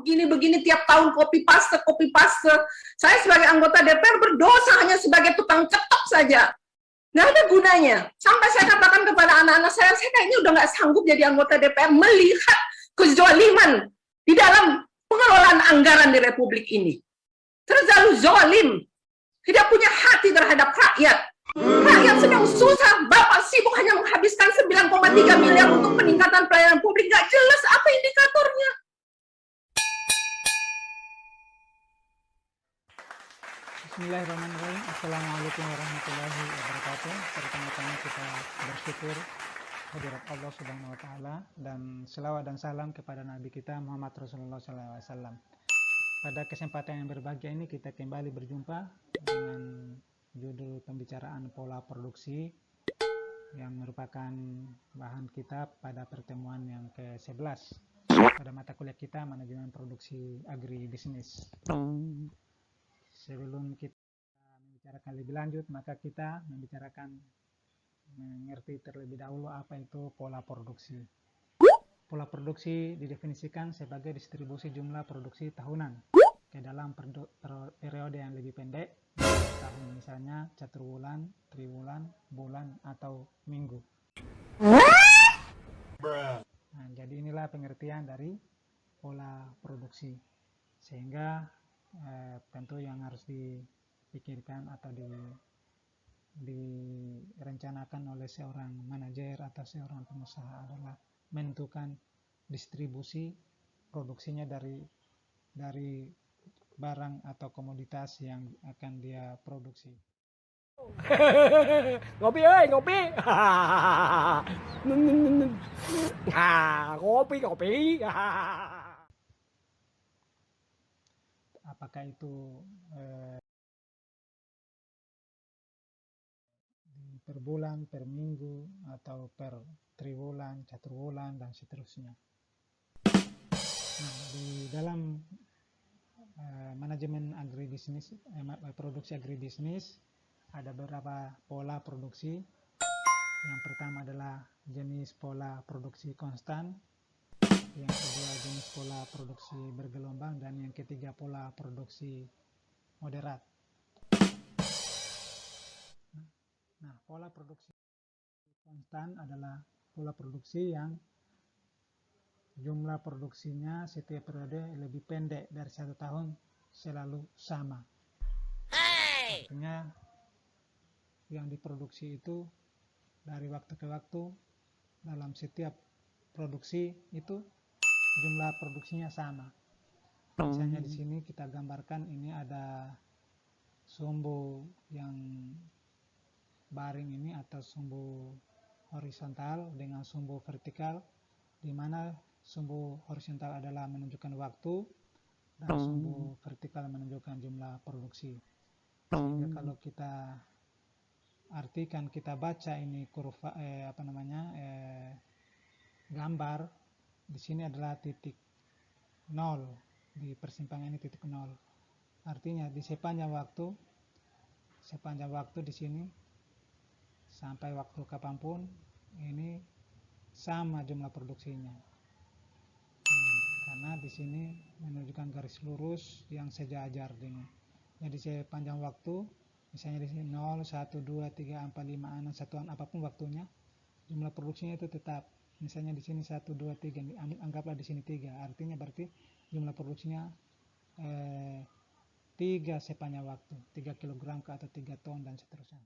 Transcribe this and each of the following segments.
begini-begini tiap tahun copy paste. Saya sebagai anggota DPR berdosa hanya sebagai tukang ketok saja. Nggak ada gunanya. Sampai saya katakan kepada anak-anak saya kayaknya udah nggak sanggup jadi anggota DPR melihat kezaliman di dalam pengelolaan anggaran di Republik ini. Terlalu zalim. Tidak punya hati terhadap rakyat. Rakyat sedang susah. Bapak sibuk hanya menghabiskan 9,3 miliar untuk peningkatan pelayanan publik. Nggak jelas apa indikatornya. Bismillahirrahmanirrahim. Assalamualaikum warahmatullahi wabarakatuh. Pertama-tama kita bersyukur hadirat Allah Subhanahu wa taala dan selawat dan salam kepada Nabi kita Muhammad Rasulullah SAW. Pada kesempatan yang berbahagia ini kita kembali berjumpa dengan judul pembicaraan pola produksi yang merupakan bahan kita pada pertemuan yang ke-11 pada mata kuliah kita manajemen produksi agribisnis. Sebelum kita membicarakan lebih lanjut, maka kita mengerti terlebih dahulu apa itu pola produksi. Pola produksi didefinisikan sebagai distribusi jumlah produksi tahunan ke dalam periode yang lebih pendek, tahun misalnya caturwulan, triwulan, bulan, atau minggu. Nah, jadi inilah pengertian dari pola produksi. Sehingga tentu yang harus dipikirkan atau direncanakan oleh seorang manajer atau seorang pengusaha adalah menentukan distribusi produksinya dari barang atau komoditas yang akan dia produksi. Ngopi ơi, ngopi. Ngopi. Apakah itu per bulan, per minggu, atau per triwulan, caturwulan, dan seterusnya. Nah, di dalam manajemen agribisnis, produksi agribisnis, ada beberapa pola produksi. Yang pertama adalah jenis pola produksi konstan, yang kedua jenis pola produksi bergelombang, dan yang ketiga pola produksi moderat. Nah, pola produksi konstan adalah pola produksi yang jumlah produksinya setiap periode lebih pendek dari 1 tahun selalu sama. Artinya yang diproduksi itu dari waktu ke waktu dalam setiap produksi itu jumlah produksinya sama. Misalnya di sini kita gambarkan ini ada sumbu yang baring ini atau sumbu horizontal dengan sumbu vertikal, di mana sumbu horizontal adalah menunjukkan waktu dan sumbu vertikal menunjukkan jumlah produksi. Sehingga kalau kita artikan, kita baca ini kurva gambar di sini adalah titik 0, di persimpangan ini titik 0. Artinya di sepanjang waktu di sini sampai waktu kapanpun ini sama jumlah produksinya. Karena di sini menunjukkan garis lurus yang sejajar dengan. Jadi sepanjang waktu, misalnya di sini 0, 1, 2, 3, 4, 5, 6, satuan apapun waktunya, jumlah produksinya itu tetap. Misalnya di sini 1, 2, 3, anggaplah di sini 3. Artinya berarti jumlah produksinya 3 sepanjang waktu, 3 kg atau 3 ton dan seterusnya.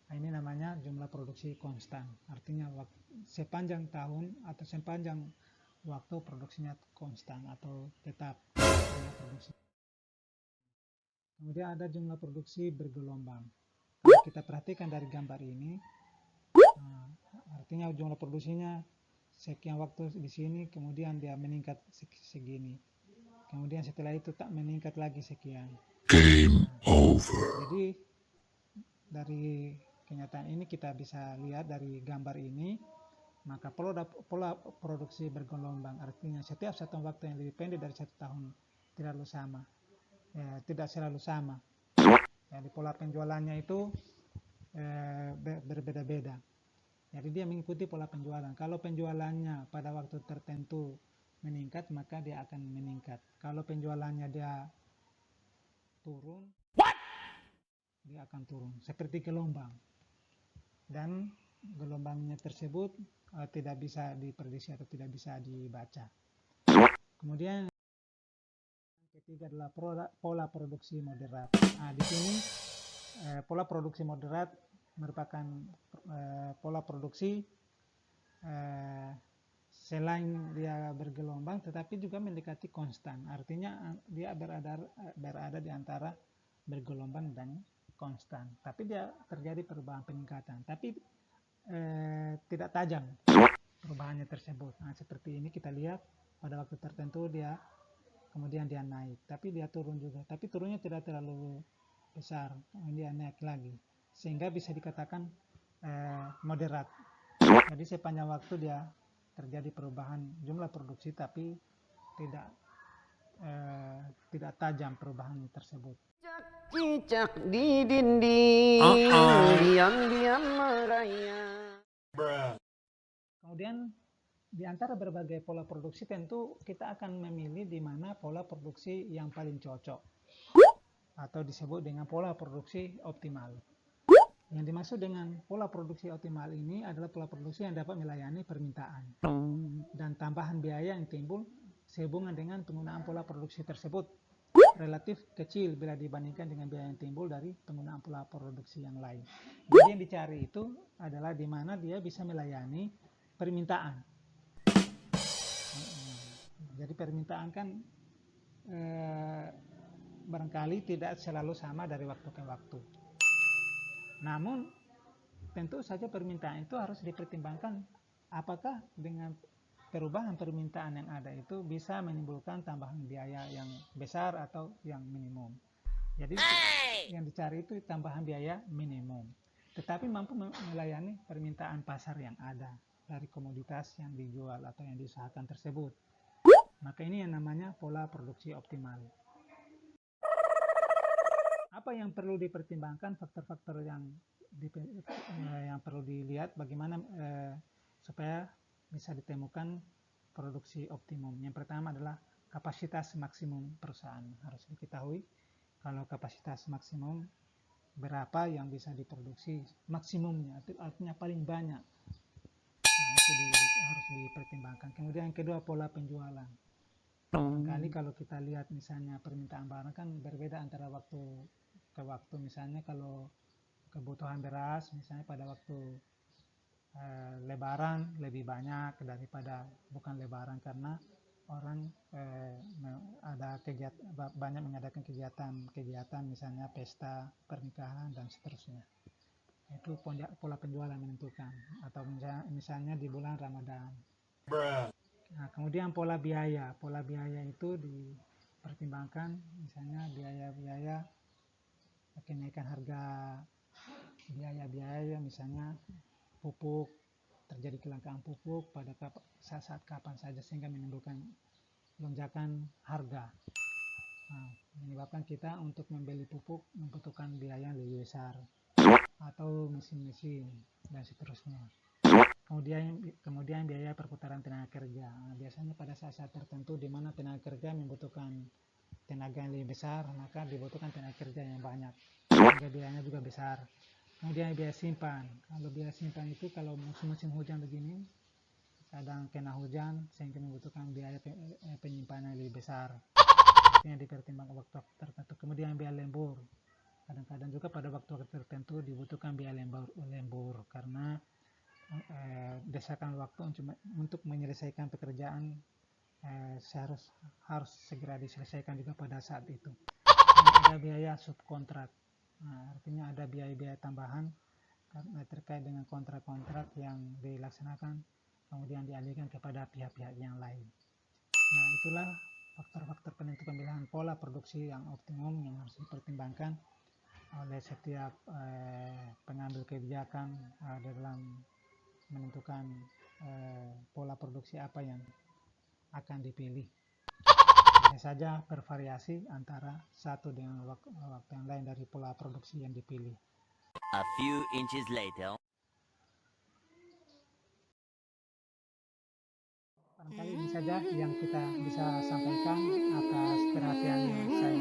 Nah, ini namanya jumlah produksi konstan. Artinya sepanjang tahun atau sepanjang waktu produksinya konstan atau tetap jumlah produksi. Kemudian ada jumlah produksi bergelombang. Kalau kita perhatikan dari gambar ini, artinya jumlah produksinya sekian waktu di sini, kemudian dia meningkat segini. Kemudian setelah itu tak meningkat lagi sekian. Game over. Jadi dari kenyataan ini kita bisa lihat dari gambar ini, maka pola produksi bergelombang, artinya setiap satu waktu yang lebih pendek dari 1 tahun tidak selalu sama. Jadi pola penjualannya itu berbeda-beda. Jadi dia mengikuti pola penjualan. Kalau penjualannya pada waktu tertentu meningkat, maka dia akan meningkat. Kalau penjualannya dia turun, dia akan turun seperti gelombang. Dan gelombangnya tersebut tidak bisa diprediksi atau tidak bisa dibaca. Kemudian ketiga adalah pola produksi moderat. Nah, di sini pola produksi moderat merupakan pola produksi selain dia bergelombang tetapi juga mendekati konstan. Artinya dia berada di antara bergelombang dan konstan. Tapi dia terjadi perubahan peningkatan. Tapi tidak tajam perubahannya tersebut. Nah, seperti ini kita lihat pada waktu tertentu dia kemudian dia naik, tapi dia turun juga. Tapi turunnya tidak terlalu besar, dia naik lagi. Sehingga bisa dikatakan moderat. Jadi sepanjang waktu dia terjadi perubahan jumlah produksi tapi tidak tajam perubahan tersebut. Cicak di dinding, diam-diam merayap. Kemudian di antara berbagai pola produksi tentu kita akan memilih di mana pola produksi yang paling cocok atau disebut dengan pola produksi optimal. Yang dimaksud dengan pola produksi optimal ini adalah pola produksi yang dapat melayani permintaan dan tambahan biaya yang timbul sehubungan dengan penggunaan pola produksi tersebut relatif kecil bila dibandingkan dengan biaya yang timbul dari penggunaan pola produksi yang lain. Jadi yang dicari itu adalah di mana dia bisa melayani permintaan. Jadi permintaan kan barangkali tidak selalu sama dari waktu ke waktu. Namun tentu saja permintaan itu harus dipertimbangkan apakah dengan perubahan permintaan yang ada itu bisa menimbulkan tambahan biaya yang besar atau yang minimum. Jadi yang dicari itu tambahan biaya minimum, tetapi mampu melayani permintaan pasar yang ada dari komoditas yang dijual atau yang diusahakan tersebut. Maka ini yang namanya pola produksi optimal. Apa yang perlu dipertimbangkan, faktor-faktor yang perlu dilihat bagaimana supaya bisa ditemukan produksi optimum. Yang pertama adalah kapasitas maksimum perusahaan. Harus diketahui kalau kapasitas maksimum berapa yang bisa diproduksi maksimumnya, artinya paling banyak. Nah, itu harus dipertimbangkan. Kemudian yang kedua, pola penjualan. Kali kalau kita lihat misalnya permintaan barang kan berbeda antara waktu ke waktu. Misalnya kalau kebutuhan beras misalnya pada waktu lebaran lebih banyak daripada bukan lebaran karena orang ada banyak mengadakan kegiatan misalnya pesta pernikahan dan seterusnya. Itu pola penjualan menentukan. Atau misalnya di bulan Ramadan. Nah, kemudian pola biaya itu dipertimbangkan misalnya biaya kenaikan harga biaya misalnya pupuk, terjadi kelangkaan pupuk pada saat kapan saja sehingga menimbulkan lonjakan harga. Nah, menyebabkan kita untuk membeli pupuk membutuhkan biaya yang lebih besar atau mesin-mesin dan seterusnya. Kemudian biaya perputaran tenaga kerja. Nah, biasanya pada saat-saat tertentu di mana tenaga kerja membutuhkan tenaga yang lebih besar, maka dibutuhkan tenaga kerja yang banyak. Sehingga biayanya juga besar. Kemudian biaya simpan. Kalau biaya simpan itu kalau musim hujan begini, kadang kena hujan sehingga membutuhkan biaya penyimpanan yang lebih besar. Yang dipertimbangkan waktu tertentu. Kemudian biaya lembur. Kadang-kadang juga pada waktu tertentu dibutuhkan biaya lembur karena desakan waktu untuk menyelesaikan pekerjaan harus segera diselesaikan juga pada saat itu. Dan ada biaya subkontrak. Nah, artinya ada biaya-biaya tambahan karena terkait dengan kontrak-kontrak yang dilaksanakan kemudian dialihkan kepada pihak-pihak yang lain. Nah, itulah faktor-faktor penentu pemilihan pola produksi yang optimum yang harus dipertimbangkan oleh setiap pengambil kebijakan dalam menentukan pola produksi apa yang akan dipilih. Bisa saja bervariasi antara satu dengan waktu yang lain dari pola produksi yang dipilih. A few inches later. Barangkali ini saja yang kita bisa sampaikan. Atas perhatiannya saya